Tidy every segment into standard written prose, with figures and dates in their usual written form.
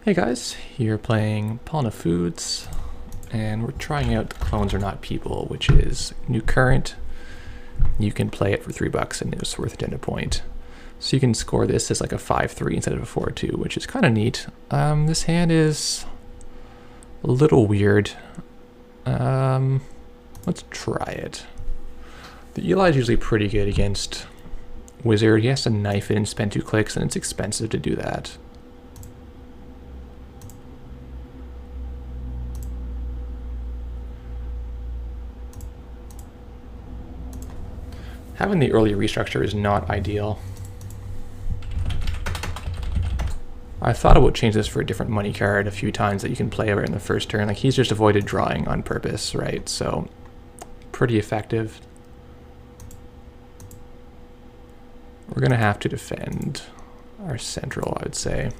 Hey guys, you're playing Palana Foods, and we're trying out Clones Are Not People, which is new current. You can play it for $3 and it's worth a data point. So you can score this as like a 5-3 instead of a 4-2, which is kind of neat. This hand is a little weird. Let's try it. The Eli is usually pretty good against Whizzard. He has to knife it and spend 2 clicks, and it's expensive to do that. Having the early restructure is not ideal. I thought I would change this for a different money card a few times that you can play right in the first turn. Like, he's just avoided drawing on purpose, right? So, pretty effective. We're going to have to defend our central, I would say.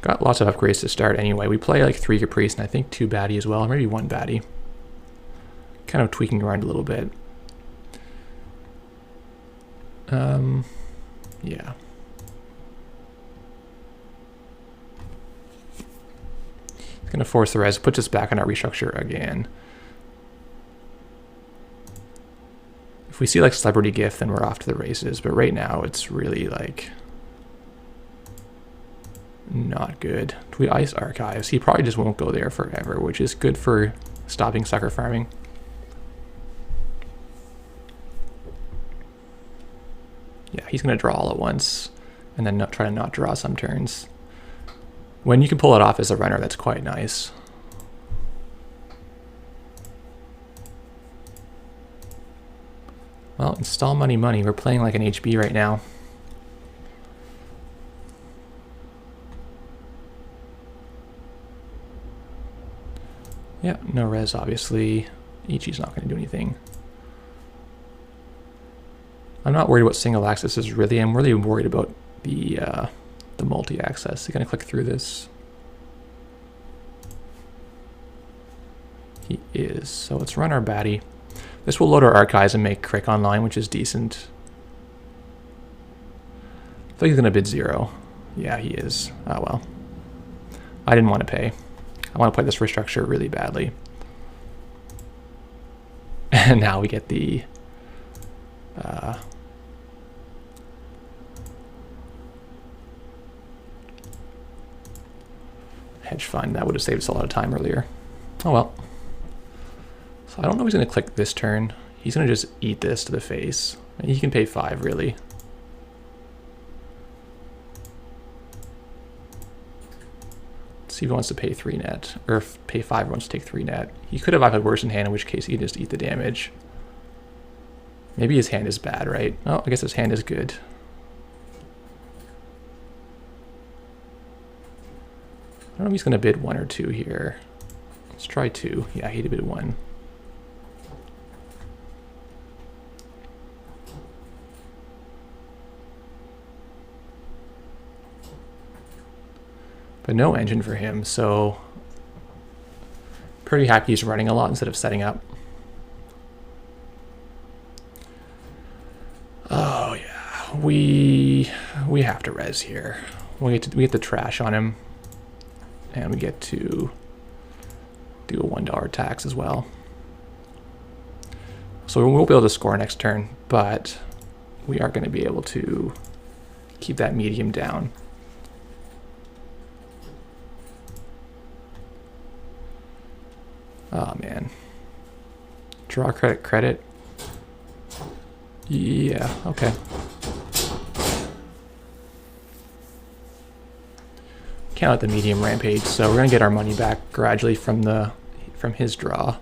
Got lots of upgrades to start anyway. We play like 3 Caprice and I think 2 Baddie as well, or maybe 1 Baddie. Kind of tweaking around a little bit. Yeah. It's going to force the res, puts us back on our restructure again. If we see like Celebrity Gift, then we're off to the races. But right now, it's really like not good. Do we ice Archives? He probably just won't go there forever, which is good for stopping sucker farming. Yeah, he's going to draw all at once and then try to not draw some turns. When you can pull it off as a runner, that's quite nice. Well, install money. We're playing like an HB right now. Yeah, no res, obviously. Ichi's not going to do anything. I'm not worried about single access really. I'm really worried about the multi-access. You're going to click through this. He is. So let's run our Baddie. This will load our archives and make Crick online, which is decent. I think he's going to bid 0. Yeah, he is. Oh well. I didn't want to pay. I want to play this restructure really badly. And now we get the hedge fund. That would have saved us a lot of time earlier. Oh well. So I don't know if he's going to click this turn. He's going to just eat this to the face. And he can pay 5, really. Let's see if he wants to pay 3 net. Or if pay 5 wants to take 3 net. He could have had worse in hand, in which case he can just eat the damage. Maybe his hand is bad, right? Oh, I guess his hand is good. I don't know if he's going to bid 1 or 2 here. Let's try 2. Yeah, he did bid 1. But no engine for him, so pretty happy he's running a lot instead of setting up. Oh yeah, we have to res here. We get the trash on him. And we get to do a $1 tax as well. So we won't be able to score next turn, but we are going to be able to keep that medium down. Oh man. Draw credit. Yeah, okay. Can't let the medium rampage, so we're gonna get our money back gradually from his draw.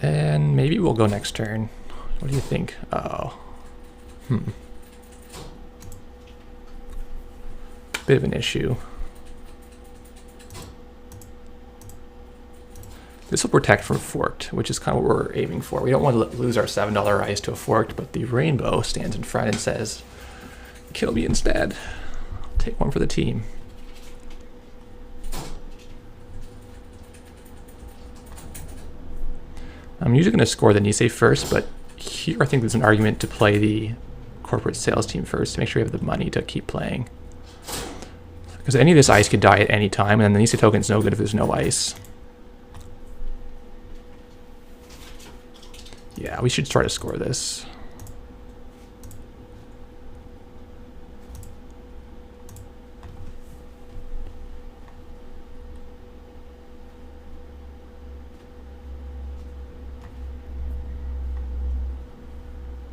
And maybe we'll go next turn. What do you think? Oh. Bit of an issue. This will protect from forked, which is kind of what we're aiming for. We don't want to lose our $7 ice to a forked, but the rainbow stands in front and says, kill me instead. I'll take 1 for the team. I'm usually going to score the Nisei first, but here I think there's an argument to play the corporate sales team first to make sure we have the money to keep playing. Because any of this ice could die at any time, and then the Nisei token's no good if there's no ice. Yeah, we should try to score this.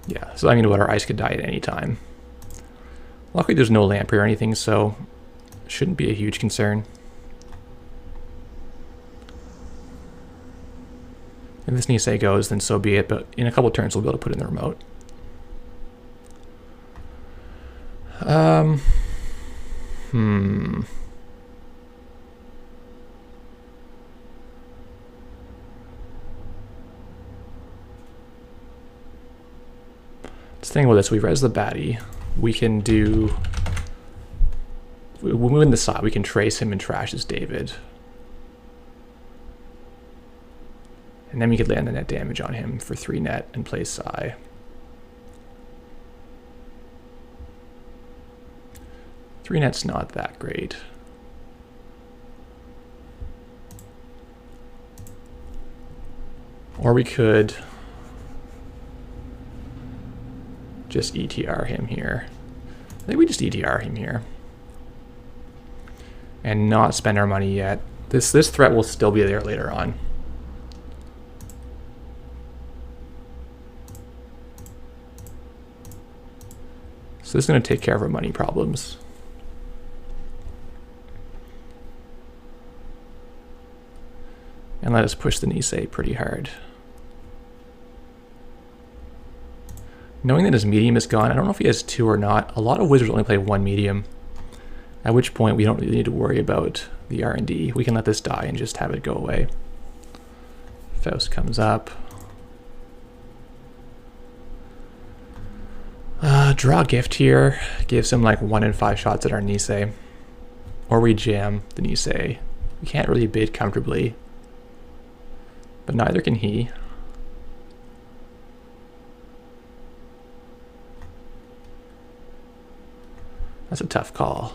Yeah, so I mean, what our ice could die at any time. Luckily, there's no lamprey or anything, so shouldn't be a huge concern. If this Nisei goes, then so be it, but in a couple turns we'll be able to put in the remote. Let's think about this. We res the baddie. We can do... We'll move in the side. We can trace him and trash his David. And then we could land the net damage on him for 3 net and play Psy. Three net's not that great. Or we could just ETR him here. I think we just ETR him here. And not spend our money yet. This threat will still be there later on. So this is going to take care of our money problems. And let us push the Nisei pretty hard. Knowing that his medium is gone, I don't know if he has 2 or not. A lot of wizards only play 1 medium, at which point we don't really need to worry about the R&D. We can let this die and just have it go away. Faust comes up. Draw gift here. Gives him like 1 in 5 shots at our Nisei. Or we jam the Nisei. We can't really bid comfortably. But neither can he. That's a tough call.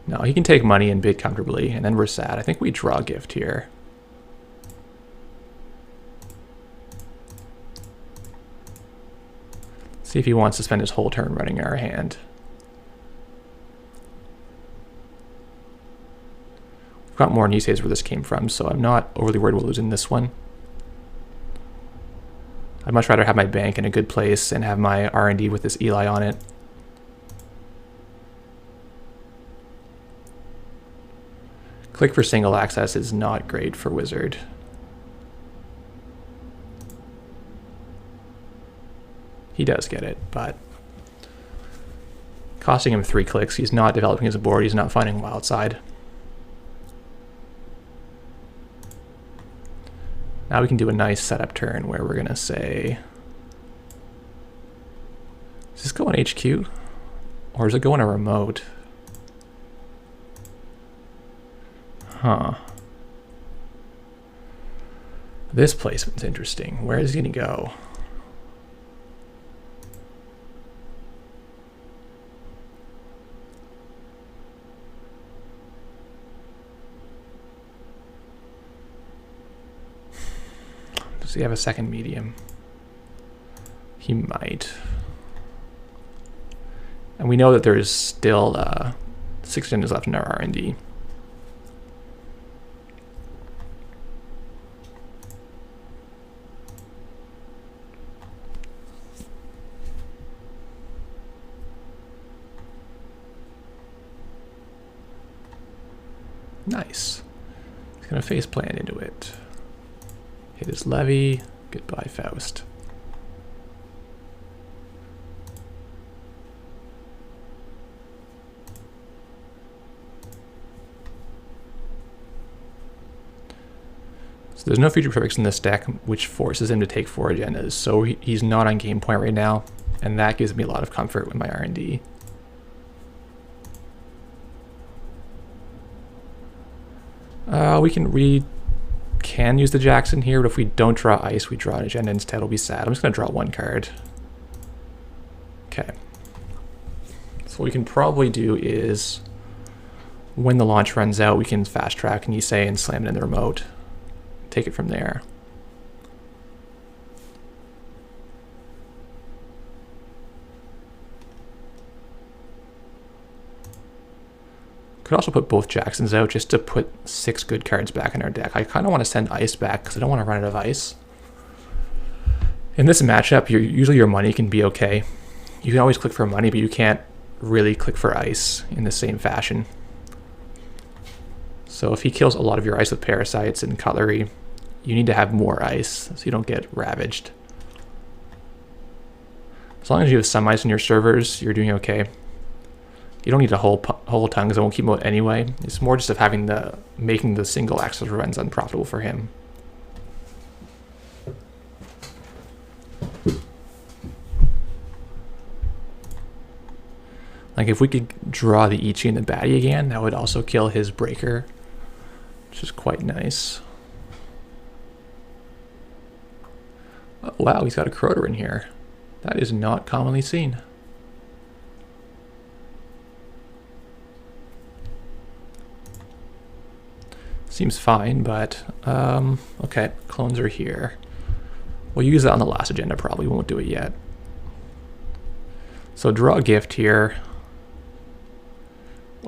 No, he can take money and bid comfortably, and then we're sad. I think we draw gift here. See if he wants to spend his whole turn running our hand. We've got more Niseis where this came from, so I'm not overly worried about losing this one. I'd much rather have my bank in a good place and have my R&D with this Eli on it. Click for single access is not great for Whizzard. He does get it, but costing him 3 clicks. He's not developing his board. He's not finding wild side. Now we can do a nice setup turn where we're going to say, does this go on HQ? Or does it go on a remote? Huh. This placement's interesting. Where is he going to go? Does he have a second medium? He might. And we know that there's still 6 agendas left in our R&D. Nice. He's going to face plant into it. Hit his levy. Goodbye, Faust. So there's no future perfects in this deck, which forces him to take 4 agendas. So he's not on game point right now, and that gives me a lot of comfort with my R&D. We can use the Jackson here, but if we don't draw ice, we draw an agenda instead. It'll be sad. I'm just going to draw 1 card. Okay. So what we can probably do is, when the launch runs out, we can fast track and say and slam it in the remote. Take it from there. Could also put both Jacksons out just to put 6 good cards back in our deck. I kind of want to send ice back because I don't want to run out of ice. In this matchup, usually your money can be okay. You can always click for money, but you can't really click for ice in the same fashion. So if he kills a lot of your ice with parasites and cutlery, you need to have more ice so you don't get ravaged. As long as you have some ice in your servers, you're doing okay. You don't need a whole ton because I won't keep him out anyway. It's more just of making the single access runs unprofitable for him. Like if we could draw the Ichi and the Baddie again, that would also kill his breaker, which is quite nice. Oh, wow, he's got a Croter in here. That is not commonly seen. Seems fine, but okay, clones are here. We'll use that on the last agenda probably, won't do it yet. So draw a gift here.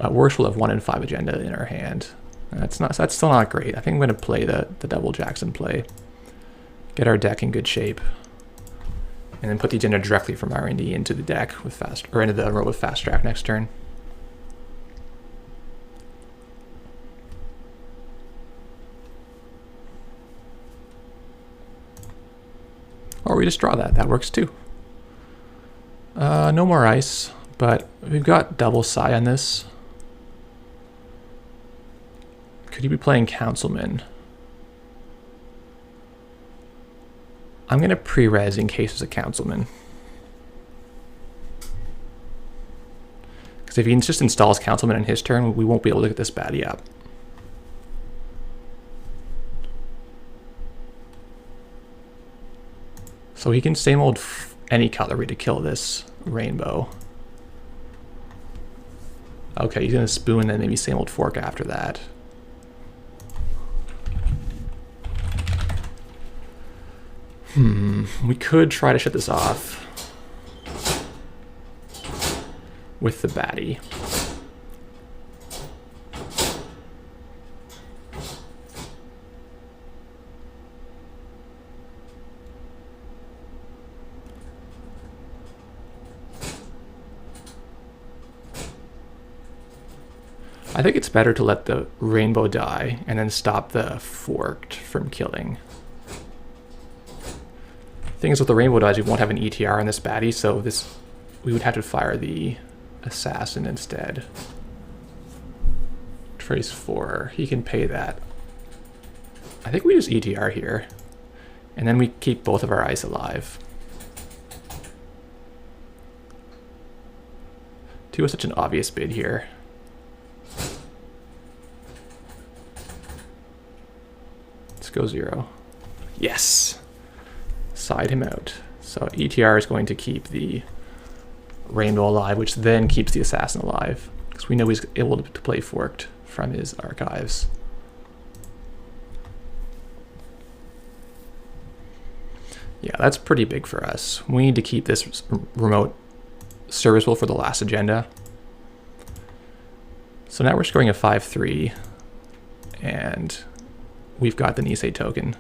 At worst, we'll have 1 in 5 agenda in our hand. That's still not great. I think I'm going to play the double Jackson play. Get our deck in good shape. And then put the agenda directly from R&D into the deck with into the row with fast track next turn. Or we just draw that. That works too. No more ice, but we've got double Psi on this. Could you be playing Councilman? I'm going to pre-res in case there's a Councilman. Because if he just installs Councilman in his turn, we won't be able to get this baddie up. So he can same old any cutlery to kill this rainbow. Okay, he's going to spoon and then maybe same old fork after that. We could try to shut this off with the baddie. I think it's better to let the rainbow die and then stop the forked from killing. Thing is, with the rainbow dies, we won't have an ETR on this baddie, so we would have to fire the assassin instead. Trace 4, he can pay that. I think we just ETR here, and then we keep both of our ice alive. 2 is such an obvious bid here. Let's go 0. Yes! Side him out. So ETR is going to keep the rainbow alive, which then keeps the assassin alive, because we know he's able to play forked from his archives. Yeah, that's pretty big for us. We need to keep this remote serviceable for the last agenda. So now we're scoring a 5-3, and we've got the Nisei token.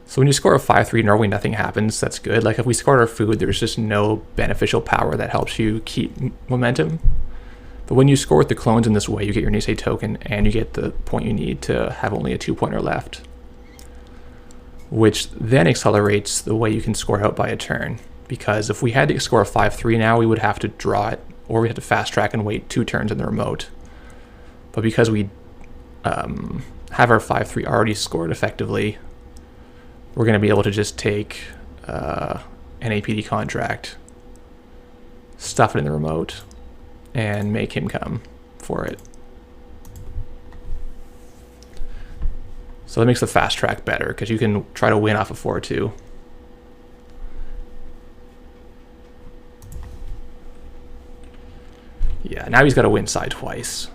So when you score a 5-3, normally nothing happens. That's good. Like if we scored our food, there's just no beneficial power that helps you keep momentum. But when you score with the clones in this way, you get your Nisei token and you get the point you need to have only a 2-pointer left, which then accelerates the way you can score out by a turn. Because if we had to score a 5-3 now, we would have to draw it, or we have to fast track and wait 2 turns in the remote. But because we have our 5-3 already scored effectively, we're going to be able to just take an APD contract, stuff it in the remote, and make him come for it. So that makes the fast track better, because you can try to win off of 4-2. Yeah, now he's got to win side twice.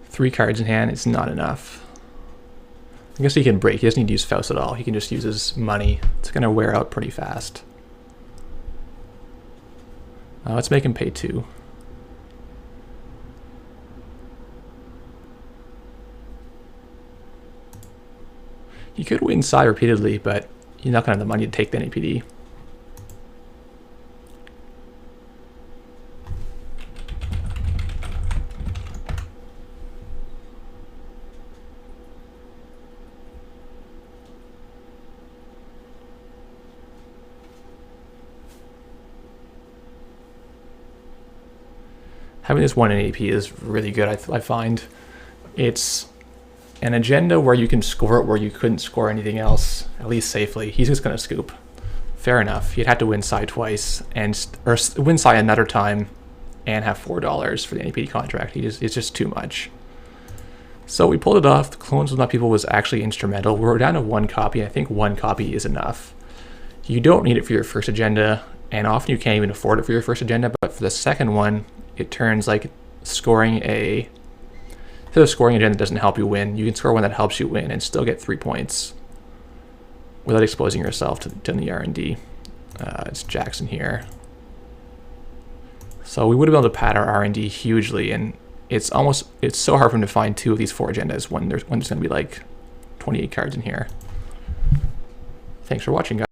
Three cards in hand, it's not enough. I guess he can break. He doesn't need to use Faust at all. He can just use his money. It's going to wear out pretty fast. Let's make him pay 2. He could win side repeatedly, but you're not going to have the money to take the NAPD. Having this one NAP is really good, I find. It's an agenda where you can score it where you couldn't score anything else, at least safely. He's just going to scoop. Fair enough. He'd have to win side twice, or win side another time, and have $4 for the NAPD contract. It's just too much. So we pulled it off. The Clones with Not People was actually instrumental. We're down to 1 copy. I think 1 copy is enough. You don't need it for your first agenda, and often you can't even afford it for your first agenda, but for the second one, it turns like scoring instead of scoring an agenda that doesn't help you win, you can score one that helps you win and still get 3 points without exposing yourself to the R&D. It's Jackson here. So we would have been able to pad our R&D hugely, and it's so hard for him to find 2 of these 4 agendas when there's going to be like 28 cards in here. Thanks for watching, guys.